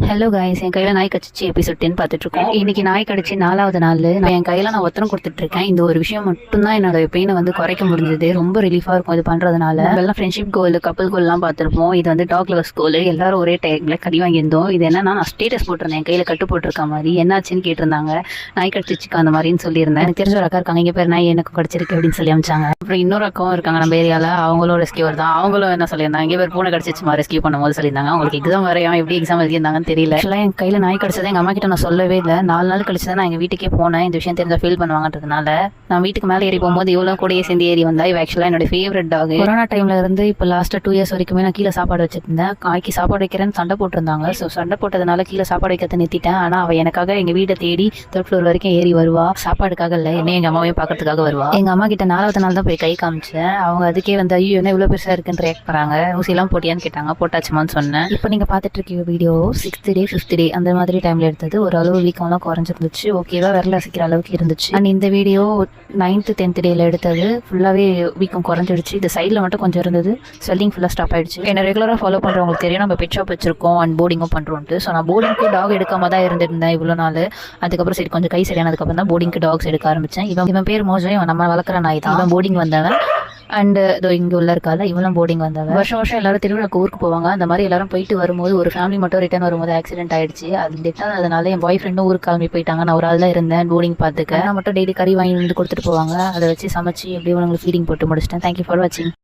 Hello guys, என் கையில் நாய் கடிச்சிச்சு episode 10 பார்த்துட்ருக்கோம். இன்னைக்கு நாய் கடிச்சு 4வது நாள். என் கையில் நான் ஒத்தரம் கொடுத்துட்ருக்கேன். இந்த ஒரு விஷயம் மட்டும்தான் என்னோட பெயினை வந்து குறைக்க முடிஞ்சது. ரொம்ப ரிலீஃபாக இருக்கும் இது பண்ணுறதுனால. எல்லாம் ஃப்ரெண்ட்ஷிப் கோல், கப்பல் கோல்லாம் பார்த்துருப்போம். இது வந்து டாக் லவர்ஸ் கோல். எல்லாரும் ஒரே டைமில் கடி வாங்கியிருந்தோம். இது என்னன்னா, நான் ஸ்டேட்டஸ் போட்டிருந்தேன் என் கையில் கட்டு போட்டிருக்க மாதிரி. என்னாச்சுன்னு கேட்டிருந்தாங்க. நாய் கடிச்சிச்சுக்கா அந்த மாதிரின்னு சொல்லியிருந்தேன். எனக்கு தெரிஞ்ச ஒரு அக்கா இருக்காங்க, இங்கே பேர் நாய் எனக்கு கடிச்சிருக்கு அப்படின்னு சொல்லி அமிச்சாங்க. அப்புறம் இன்னொரு அக்காவும் இருக்காங்க நம்ம ஏரியாவில். அவங்களும் ரெஸ்கியூவர் தான். அவங்களும் என்ன சொல்லியிருந்தாங்க, இங்கே பேர் பூனை கடிச்சிச்சுமா ரெஸ்கியூ பண்ணும்போது சொல்லியிருந்தாங்க. அவங்களுக்கு எக்ஸாம் வரையும் எப்படி எக்ஸாம் எழுதியிருந்தாங்கன்னு தெரியல. என் கையில் நாய் கடிச்சதை எங்கள் அம்மா கிட்ட நான் சொல்லவே இல்லை. 4 நாள் கழிச்சு தான் நான் எங்கள் வீட்டுக்கே போனேன். இந்த விஷயம் தெரிஞ்சா ஃபீல் பண்ணுவாங்கன்றதுனால நான் வீட்டுக்கு மேலே ஏறி போகும்போது இவ்வளோ கூடயே சேர்ந்து ஏறி வந்தா. இவ ஆக்சுவலாக என்னோட ஃபேவரட் டாக். கொரோனா டைம்ல இருந்து இப்போ லாஸ்ட்டாக 2 இயர்ஸ் வரைக்குமே நான் கீழே சாப்பாடு வச்சிருந்தேன். நாய்க்கு சாப்பாடு வைக்கிறேன்னு சண்டை போட்டிருந்தாங்க. ஸோ சண்டை போட்டதுனால கீழே சாப்பாடு வைக்கிறத நிறுத்திட்டேன். ஆனால் அவள் எனக்காக எங்கள் வீட்டை தேடி 3rd floor வரைக்கும் ஏறி வருவா. சாப்பாடுக்காக இல்லை, என்னையும் எங்கள் அம்மாவையும் பார்க்கறதுக்காக வருவா. எங்கள் அம்மா கிட்ட 4வது நாள் தான் போய் கை காமிச்சேன். அவங்க அதுக்கே வந்து ஐயோ என்ன இவ்வளோ பெருசாக இருக்குன்னு ரியாக்ட் பண்ணாங்க. ஊசியெல்லாம் போட்டியான்னு கேட்டாங்க. போட்டாச்சுமான்னு சொன்னேன். இப்போ நீங்கள் பார்த்துட்டு இருக்க video 6th day 5th day அந்த மாதிரி டைம்ல எடுத்தது. ஒரு அளவு வீக்கம்லாம் குறைஞ்சிருந்துச்சு. ஓகேவா விரல அசைக்கிற அளவுக்கு இருந்துச்சு. அண்ட் இந்த வீடியோ 9th 10th டேல எடுத்தது. ஃபுல்லாவே வீக்கம் குறைஞ்சிடுச்சு. இந்த சைடில் மட்டும் கொஞ்சம் இருந்தது. ஸ்வெல்லிங் ஃபுல்லாக ஸ்டாப் ஆயிடுச்சு. என்ன ரெகுலராக ஃபாலோ பண்ணுறவங்களுக்கு தெரியும், நம்ம பெட் ஷாப் வச்சிருக்கோம் அண்ட் போர்டிங்கும் பண்ணுறோன்ட்டு. ஸோ நான் போர்டிங்க்கு டாக் எடுக்காம தான் இருந்திருந்தேன் இவ்வளோ நாள். அதுக்கப்புறம் சரி கொஞ்சம் கை சரியானதுக்கப்புறம் தான் போர்டிங்க்கு டாக்ஸ் எடுக்க ஆரம்பித்தேன். இவன் பேர் மோஜோ. இவன் நம்ம வளர்க்குற நாய் தான். இவன் போர்டிங் வந்தவன். அண்ட் இதோ இங்கே உள்ள இருக்கால இவெல்லாம் போர்டிங் வந்தாங்க. வருஷம் எல்லாரும் திருவிழாக்கு ஊருக்கு போவாங்க. அந்த மாதிரி எல்லாரும் போயிட்டு வரும்போது ஒரு ஃபேமிலி மட்டும் ரிட்டர்ன் வரும்போது ஆக்சிடென்ட் ஆயிடுச்சு. அது டெத்தாக அதனால என் பாய் ஃப்ரெண்டும் ஊருக்கு கிளம்பி போயிட்டாங்க. நான் ஒரு ஆள் தான் இருந்தேன் போர்டிங் பார்த்துக்க. நான் மட்டும் டெய்லி கறி வாங்கி வந்து கொடுத்துட்டு போவாங்க. அதை வச்சு சமைச்சு எப்படியும் உங்களுக்கு ஃபீடிங் போட்டு முடிச்சிட்டேன். தேங்க்யூ ஃபார் வாட்சிங்.